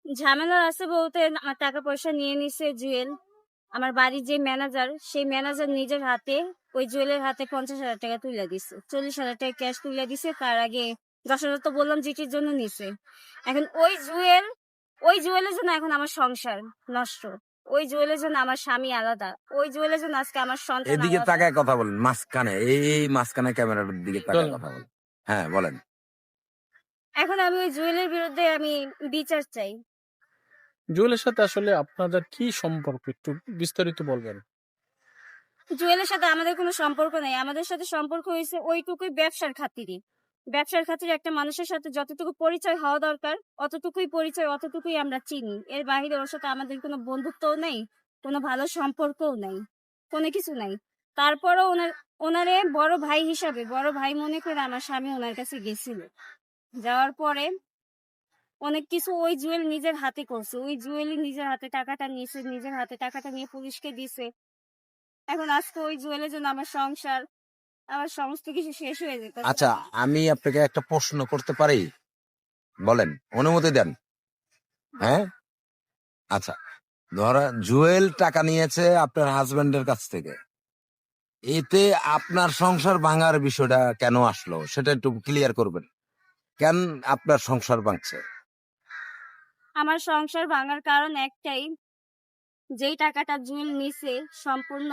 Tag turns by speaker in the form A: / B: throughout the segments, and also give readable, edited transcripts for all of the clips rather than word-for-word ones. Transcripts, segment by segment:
A: ঝামেলা আছে বলতে আমার টাকা পয়সা নিয়ে নিছে জুয়েল। আমার বাড়ির যে ম্যানেজার, সেই ম্যানেজার নিজের হাতে ওই জুয়েলের হাতে 50,000 টাকা তুলে দিছে, 40,000 টাকা ক্যাশ তুলে দিছে। তার আগে 10,000 তো বললাম জিটির জন্য নিছে। এখন ওই জুয়েলের জন্য এখন আমার সংসার নষ্ট। ওই জুয়েলের জন্য আমার স্বামী আলাদা। ওই জুয়েলের জন্য আজকে আমার সন্তান
B: এদিকে
A: আলাদা।
B: তাকায় কথা বলেন, মাঝখানে এই মাঝখানে ক্যামেরার দিকে তাকায় কথা বলেন। হ্যাঁ বলেন।
A: এখন আমি ওই জুয়েলের বিরুদ্ধে আমি বিচার চাই।
C: জুয়েলের সাথে আসলে আপনাদের কি সম্পর্ক, একটু বিস্তারিত বলবেন?
A: জুয়েলের সাথে আমাদের কোনো সম্পর্ক নেই। আমাদের সাথে সম্পর্ক হয়েছে ওইটুকুই ব্যবসার খাতিরে। ব্যবসার খাতিরে একটা মানুষের সাথে যতটুকু পরিচয় হওয়া দরকার অতটুকুই পরিচয়, অতটুকুই আমরা চিনি। এর বাইরে ওর সাথে আমাদের কোনো বন্ধুত্বও নেই, কোনো ভালো সম্পর্কও নেই, কোনো কিছু নাই। তারপরও ওনারে বড় ভাই হিসাবে, বড় ভাই মনে করে আমার স্বামী ওনার কাছে গেছিল। যাওয়ার পরে অনেক কিছু ওই জুয়েল নিজের হাতে করছে। ওই জুয়েলই নিজের হাতে টাকাটা নিয়েছে, নিজের হাতে টাকাটা নিয়ে পুলিশকে দিছে। এখন আজকে ওই জুয়েলের জন্য আমার সংসার, আমার সমস্ত কিছু শেষ হয়ে যেত।
B: আচ্ছা, আমি আপনাকে একটা প্রশ্ন করতে পারি? বলেন, অনুমতি দেন। হ্যাঁ, আচ্ছা, ধরা জুয়েল টাকা নিয়েছে আপনার হাজবেন্ডের কাছ থেকে, এতে আপনার সংসার ভাঙার বিষয়টা কেন আসলো সেটা একটু ক্লিয়ার করবেন। কেন আপনার সংসার ভাঙছে?
A: আমার সংসার ভাঙার কারণ একটাই, যেই টাকাটা জুয়েল নিছে সম্পূর্ণ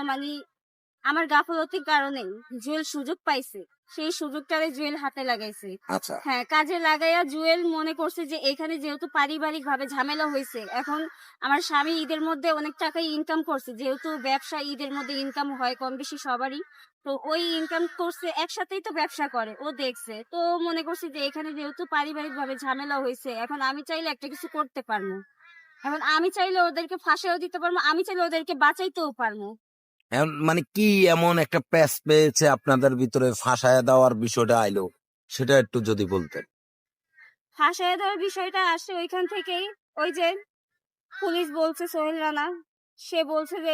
A: আমার গাফলতির কারণে জুয়েল সুযোগ পাইছে। সেই সুযোগটারে জুয়েল হাতে লাগাইছে।
B: আচ্ছা,
A: হ্যাঁ, কাজে লাগাইয়া জুয়েল মনে করছে যে এখানে যেহেতু পারিবারিক ভাবে ঝামেলা হয়েছে, এখন আমার স্বামী ঈদের মধ্যে অনেক টাকাই ইনকাম করছে, যেহেতু ব্যবসা ঈদের মধ্যে ইনকাম হয় কম বেশি সবারই। তো ওই ইনকাম করছে, একসাথেই তো ব্যবসা করে, ও দেখছে তো মনে করছে যে এখানে যেহেতু পারিবারিক ভাবে ঝামেলা হয়েছে, এখন আমি চাইলে একটা কিছু করতে পারবো। এখন আমি চাইলে ওদেরকে ফাঁসিও দিতে পারবো, আমি চাইলে ওদেরকে বাঁচাইতেও পারবো।
B: এখন মানে কি এমন একটা প্যাচ পেয়েছে আপনাদের ভিতরে ফাঁসায় দেওয়ার বিষয়টা আইলো, সেটা একটু যদি বলতেন।
A: ফাঁসাইয়া দেওয়ার বিষয়টা আসে ওইখান থেকেই। ওই যে পুলিশ বলছে, সোহেল রানা, সে বলছে যে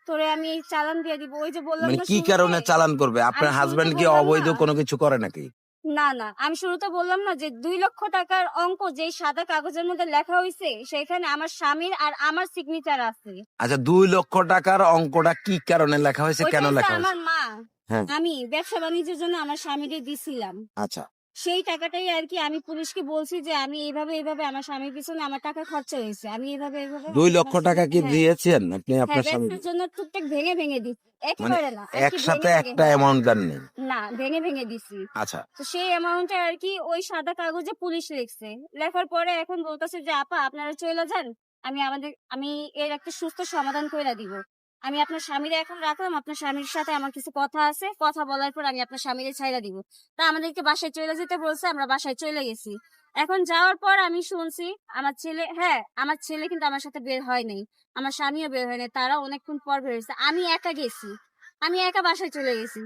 A: তোরে আমি চালান দিয়ে দিব। ওই যে বললাম
B: মানে
A: না
B: কি
A: শুরুতে,
B: কারণে চালান করবে? আপনার
A: আমি শুরুতে
B: হাজবেন্ড কি
A: বললাম
B: অবৈধ
A: না,
B: কোনো কিছু করে নাকি?
A: না না আমি শুরুতে বললাম না যে 2 লক্ষ টাকার অঙ্ক যেই সাদা কাগজের মধ্যে লেখা হয়েছে সেখানে আমার স্বামীর আর আমার সিগনেচার আছে।
B: আচ্ছা, 2 লক্ষ টাকার অঙ্কটা কি কারণে লেখা হয়েছে,
A: ওইটা
B: কেন
A: হচ্ছে
B: লেখা হয়েছে?
A: আমার মা,
B: হ্যাঁ,
A: আমি ব্যবসা বাণিজ্যের জন্য আমার স্বামীকে দিছিলাম।
B: আচ্ছা,
A: সেই টাকাটাই আর কি আমি পুলিশকে বলছি যে আমি এইভাবে আমার স্বামীর পিছনে আমার টাকা খরচা হয়েছে, আমি এইভাবে 2 লক্ষ
B: টাকা কি
A: হ্যাঁ
B: দিয়েছেন আপনি
A: হ্যাঁ
B: আপনার স্বামীকে?
A: ব্যবসার জন্য টুকটাক ভেঙে ভেঙে দিচ্ছি,
B: মানে
A: একেবারে না আর কি,
B: একসাথে
A: ভেঙে
B: একটা
A: হ্যাঁ
B: অ্যামাউন্ট দেননি?
A: না ভেঙে ভেঙে দিছি।
B: আচ্ছা,
A: তো সেই অ্যামাউন্টটা আর কি ওই সাদা কাগজে পুলিশ লিখছে। লেখার পরে এখন বলতেছে যে আপা আপনারা চলে যান, আমি এর একটা সুস্থ সমাধান করে দিব। আমি আপনার স্বামীরে এখন রাখলাম, আপনার স্বামীর সাথে আমার কিছু কথা আছে, কথা বলার পর আমি আপনার স্বামীরে ছাইড়া দিব। তা আমাদেরকে বাসায় চলে যেতে বলছে, আমরা বাসায় চলে গেছি। এখন যাওয়ার পর আমি শুনছি আমার ছেলে কিন্তু আমার সাথে বের হয় নাই, আমার স্বামীও বের হয় নাই, তারা অনেকক্ষণ পর বের হয়েছে। আমি একা গেছি, আমি একা বাসায় চলে গেছি।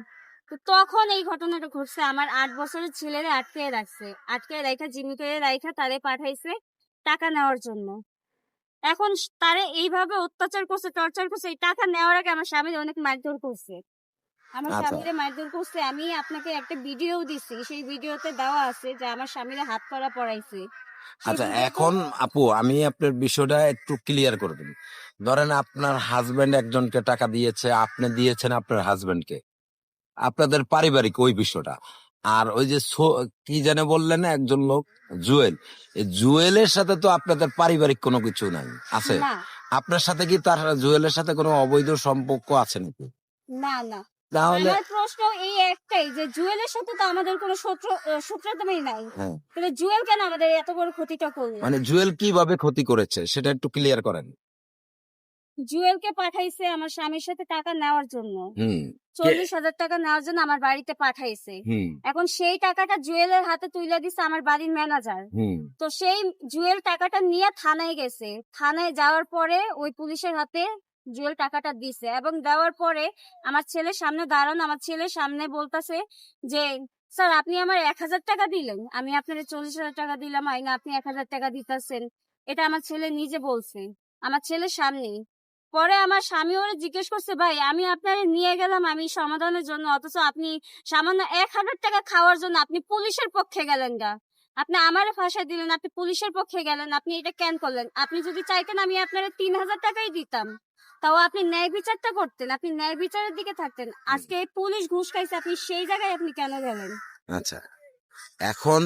A: তো তখন এই ঘটনাটা ঘটছে। আমার 8 বছরের ছেলেরে আটকে রাখছে, আটকে রাইখা জিম্মি করে রাইখা তারে পাঠাইছে টাকা নেওয়ার জন্য। এখন তারে এইভাবে অত্যাচার করছে, টর্চার করছে। এই টাকা নেওয়ার আগে আমার স্বামীর অনেক মারধর করছে, আমার
B: আচ্ছা,
A: স্বামীরে মারধর করছে। আমি আপনাকে একটা ভিডিও দিছি, সেই ভিডিওতে দেওয়া আছে যে আমার স্বামীরে হাত করা পড়াইছে। সেই
B: আচ্ছা।
A: ভিডিওতে
B: এখন আপু, আমি আপনার বিষয়টা একটু ক্লিয়ার করে দিন। ধরেন আপনার হাজবেন্ড একজনকে টাকা দিয়েছে, আপনি দিয়েছেন আপনার হাজবেন্ডকে, আপনাদের পারিবারিক ওই বিষয়টা। আর ওই যে কি জানে বললেন একজন লোক, জুয়েল, এই জুয়েলের সাথে তো আপনাদের পারিবারিক কোনো কিছু নাই, আছে?
A: না
B: আপনার সাথে কি তার, জুয়েলের সাথে কোনো অবৈধ সম্পর্ক আছে নাকি?
A: না না
B: তাহলে
A: আমার প্রশ্ন এই একটাই যে জুয়েলের সাথে তো আমাদের কোনো শত্রুতাই নাই,
B: হ্যাঁ,
A: তাহলে জুয়েল কেন আমাদের এত বড় ক্ষতিটা করলো?
B: মানে জুয়েল কিভাবে ক্ষতি করেছে সেটা একটু ক্লিয়ার করেন।
A: জুয়েলকে পাঠাইছে আমার স্বামীর সাথে টাকা নেওয়ার জন্য,
B: হুম,
A: 40,000 টাকা নেওয়ার জন্য আমার বাড়িতে পাঠাইছে।
B: হুম,
A: এখন সেই টাকাটা জুয়েলের হাতে তুলে দিছে আমার বাড়ির ম্যানেজার।
B: হুম,
A: তো সেই জুয়েল টাকাটা নিয়ে থানায় গেছে। থানায় যাওয়ার পরে ওই পুলিশের হাতে জুয়েল টাকাটা দিছে, এবং দেওয়ার পরে আমার ছেলের সামনে দাঁড়ানো, আমার ছেলের সামনে বলতেছে যে স্যার আপনি আমার 1,000 টাকা দিলেন, আমি আপনার 40,000 টাকা দিলাম, আইনা আপনি 1,000 টাকা দিতেছেন। এটা আমার ছেলে নিজে বলছে, আমার ছেলের সামনে। পরে আমার স্বামী ওরে জিজ্ঞেস করছে, ভাই আমি আপনারে নিয়ে গেলাম আমি সমাধানের জন্য, অথচ আপনি সামান্য 1,000 টাকা খাওয়ার জন্য আপনি পুলিশের পক্ষে গেলেন গা। আপনি আমারে ফাঁসাই দিলেন, আপনি পুলিশের পক্ষে গেলেন, আপনি এটা কেন করলেন? আপনি যদি চাইতেন আমি আপনারা 3,000 টাকাই দিতাম, তাও আপনি ন্যায় বিচারটা করতেন, আপনি ন্যায় বিচারের দিকে থাকতেন। আজকে এই পুলিশ ঘুষ খাইছে, আপনি সেই জায়গায় আপনি কেন গেলেন?
B: আচ্ছা, এখন